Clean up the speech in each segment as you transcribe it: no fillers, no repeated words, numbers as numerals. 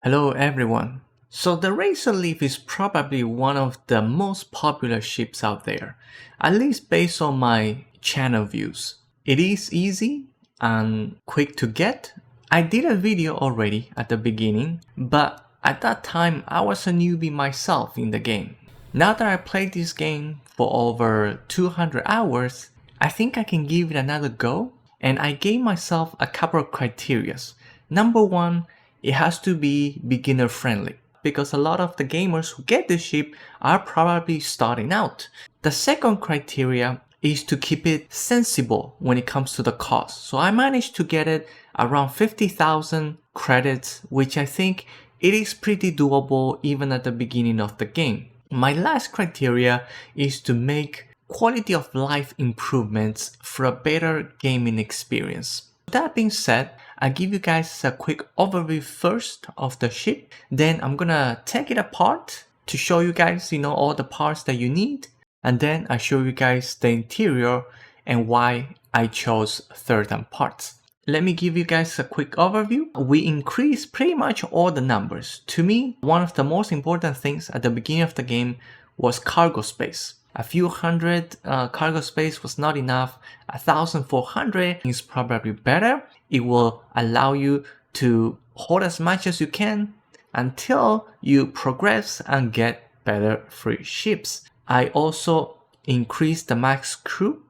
Hello everyone. So the Razorleaf is probably one of the most popular ships out there, at least based on my channel views. It is easy and quick to get. I did a video already at the beginning, but at that time I was a newbie myself in the game. Now that I played this game for over 200 hours, I think I can give it another go, and I gave myself a couple of criterias. Number one, it has to be beginner friendly because a lot of the gamers who get this ship are probably starting out. The second criteria is to keep it sensible when it comes to the cost. So I managed to get it around 50,000 credits, which I think it is pretty doable even at the beginning of the game. My last criteria is to make quality of life improvements for a better gaming experience. That being said, I'll give you guys a quick overview first of the ship, then I'm gonna take it apart to show you guys all the parts that you need, and then I show you guys the interior and why I chose certain parts. Let me give you guys a quick overview. We increased pretty much all the numbers. To me, one of the most important things at the beginning of the game was cargo space. A few hundred cargo space was not enough. 1,400 is probably better. It will allow you to hold as much as you can until you progress and get better free ships. I also increased the max crew.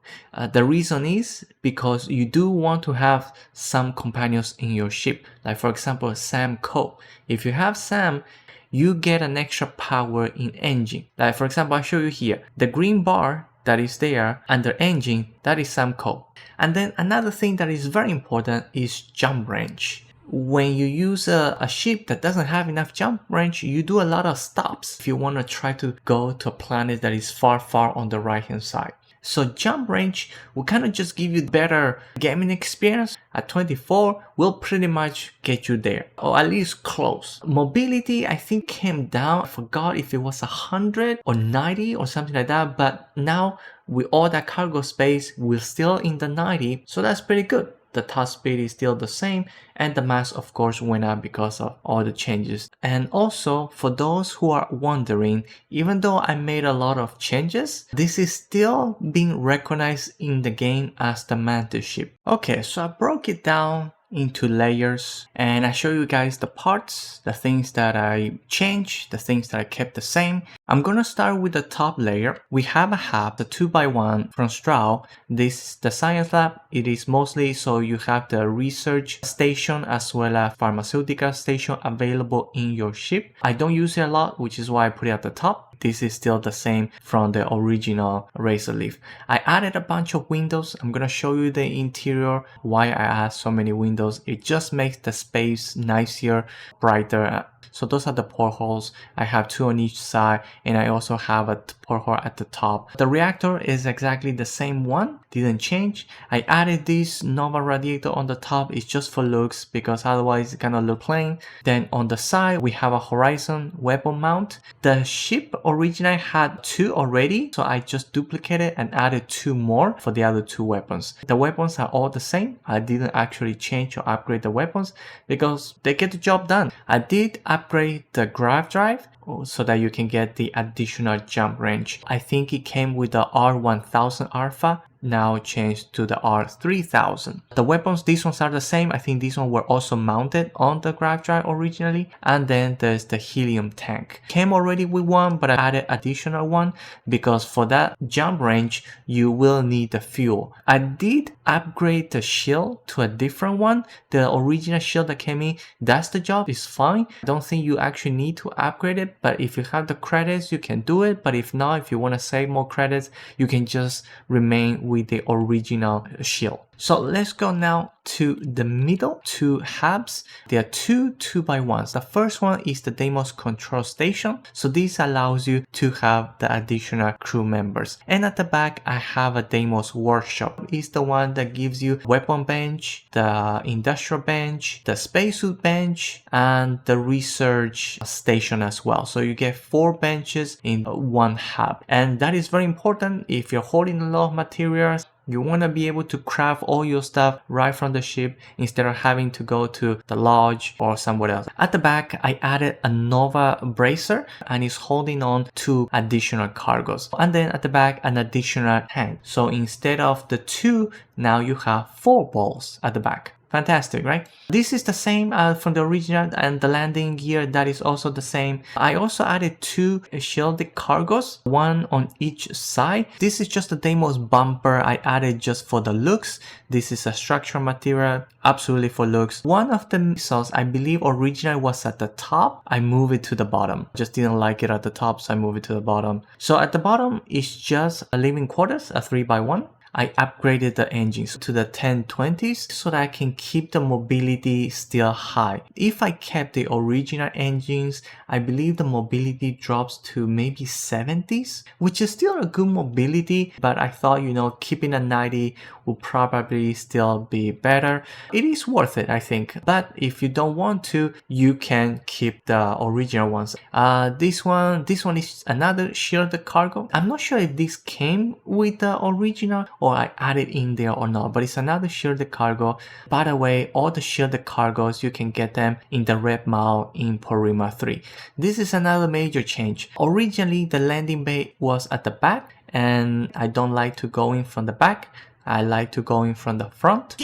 The reason is because you do want to have some companions in your ship. Like for example, Sam Cole. If you have Sam, you get an extra power in engine. Like for example, I show you here, the green bar that is there under engine, that is Sam Cole. And then another thing that is very important is jump range. When you use a ship that doesn't have enough jump range, you do a lot of stops if you want to try to go to a planet that is far on the right hand side. So jump range will kind of just give you better gaming experience. At 24 will pretty much get you there, or at least close. Mobility I think came down. I forgot if it was 100 or 90 or something like that, but now with all that cargo space we're still in the 90, so that's pretty good. The top speed is still the same, and the mass of course went up because of all the changes. And also, for those who are wondering, even though I made a lot of changes, this is still being recognized in the game as the Mantis ship. Okay, so I broke it down into layers and I show you guys the parts, the things that I changed, the things that I kept the same. I'm gonna start with the top layer. We have a hub, the 2x1 from Straw. This is the science lab. It is mostly so you have the research station as well as pharmaceutical station available in your ship. I don't use it a lot, which is why I put it at the top. This is still the same from the original Razorleaf. I added a bunch of windows. I'm gonna show you the interior, why I add so many windows. It just makes the space nicer, brighter. So those are the portholes. I have 2 on each side, and I also have a porthole at the top. The reactor is exactly the same one, didn't change. I added this Nova radiator on the top. It's just for looks because otherwise it's gonna look plain. Then on the side we have a horizon weapon mount. The ship originally had 2 already, so I just duplicated and added 2 more for the other 2 weapons. The weapons are all the same. I didn't actually change or upgrade the weapons because they get the job done. I did upgrade the grav drive so that you can get the additional jump range. I think it came with the R1000 Alpha, now changed to the R3000. The weapons, these ones are the same. I think these ones were also mounted on the grav drive originally. And then there's the helium tank. Came already with one, but I added additional one because for that jump range, you will need the fuel. I did upgrade the shield to a different one. The original shield that came in, that's the job, it's fine. I don't think you actually need to upgrade it, but if you have the credits, you can do it. But if not, if you want to save more credits, you can just remain with the original shield. So let's go now to the middle 2 hubs. There are 2 2x1s. The first one is the Deimos control station. So this allows you to have the additional crew members. And at the back, I have a Deimos workshop. It's the one that gives you weapon bench, the industrial bench, the spacesuit bench, and the research station as well. So you get 4 benches in one hub. And that is very important if you're holding a lot of materials. You want to be able to craft all your stuff right from the ship instead of having to go to the lodge or somewhere else. At the back, I added a Nova bracer and it's holding on 2 additional cargos. And then at the back, an additional hand. So instead of the 2, now you have 4 balls at the back. Fantastic, right? This is the same from the original, and the landing gear, that is also the same. I also added 2 shielded cargos, 1 on each side. This is just the Deimos bumper I added just for the looks. This is a structural material, absolutely for looks. One of the missiles, I believe originally was at the top. I moved it to the bottom. Just didn't like it at the top, so I moved it to the bottom. So at the bottom is just a living quarters, a 3x1. I upgraded the engines to the 1020s so that I can keep the mobility still high. If I kept the original engines, I believe the mobility drops to maybe 70s, which is still a good mobility, but I thought, you know, keeping a 90 would probably still be better. It is worth it, I think, but if you don't want to, you can keep the original ones. This one is another shielded cargo. I'm not sure if this came with the original or I added in there or not, but it's another shielded cargo. By the way, all the shielded cargos, you can get them in the red mall in Porrima 3. This is another major change. Originally, the landing bay was at the back, and I don't like to go in from the back. I like to go in from the front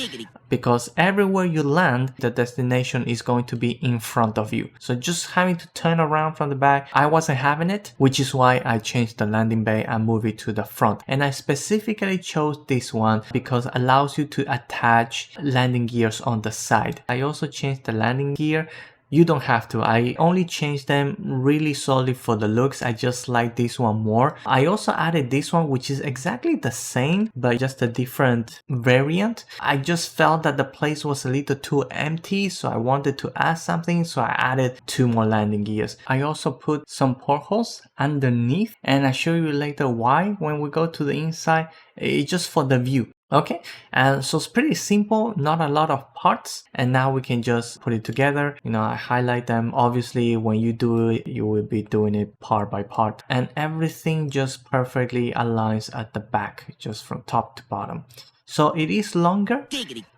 because everywhere you land, the destination is going to be in front of you. So just having to turn around from the back, I wasn't having it, which is why I changed the landing bay and moved it to the front. And I specifically chose this one because it allows you to attach landing gears on the side. I also changed the landing gear. You don't have to. I only changed them really solely for the looks. I just like this one more. I also added this one, which is exactly the same, but just a different variant. I just felt that the place was a little too empty, so I wanted to add something, so I added 2 more landing gears. I also put some portholes underneath, and I'll show you later why when we go to the inside. It's just for the view. Okay, and so it's pretty simple, not a lot of parts, and now we can just put it together. You know, I highlight them. Obviously, when you do it, you will be doing it part by part, and everything just perfectly aligns at the back, just from top to bottom. So it is longer.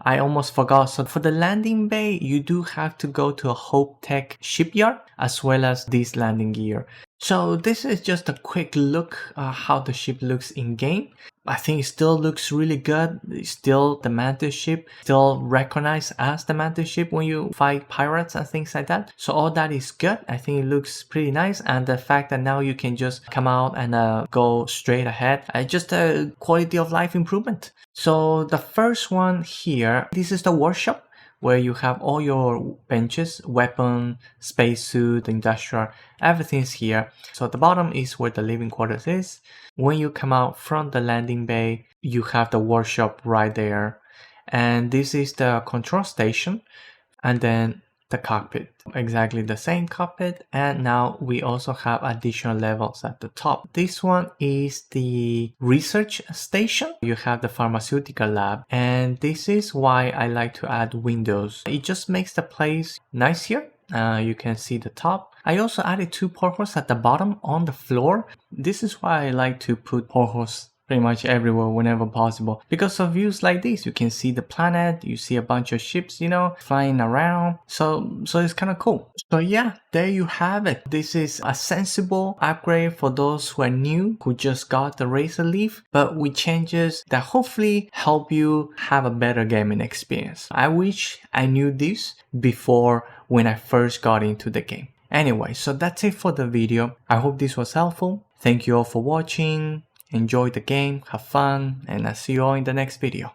I almost forgot. So for the landing bay, you do have to go to a Hope Tech shipyard as well as this landing gear. So this is just a quick look at how the ship looks in game. I think it still looks really good. It's still the Mantis ship, still recognized as the Mantis ship when you fight pirates and things like that. So all that is good. I think it looks pretty nice. And the fact that now you can just come out and go straight ahead, just a quality of life improvement. So the first one here, this is the workshop, where you have all your benches, weapon, spacesuit, industrial, everything's here. So at the bottom is where the living quarters is. When you come out from the landing bay, you have the workshop right there. And this is the control station. And then the cockpit, exactly the same cockpit. And now we also have additional levels at the top. This one is the research station. You have the pharmaceutical lab, and this is why I like to add windows. It just makes the place nice here. You can see the top. I also added 2 portholes at the bottom on the floor. This is why I like to put portholes pretty much everywhere whenever possible, because of views like this. You can see the planet, you see a bunch of ships, you know, flying around. So it's kind of cool. So yeah, there you have it. This is a sensible upgrade for those who are new, who just got the Razorleaf, but with changes that hopefully help you have a better gaming experience. I wish I knew this before when I first got into the game. Anyway, so that's it for the video. I hope this was helpful. Thank you all for watching. Enjoy the game, have fun, and I'll see you all in the next video.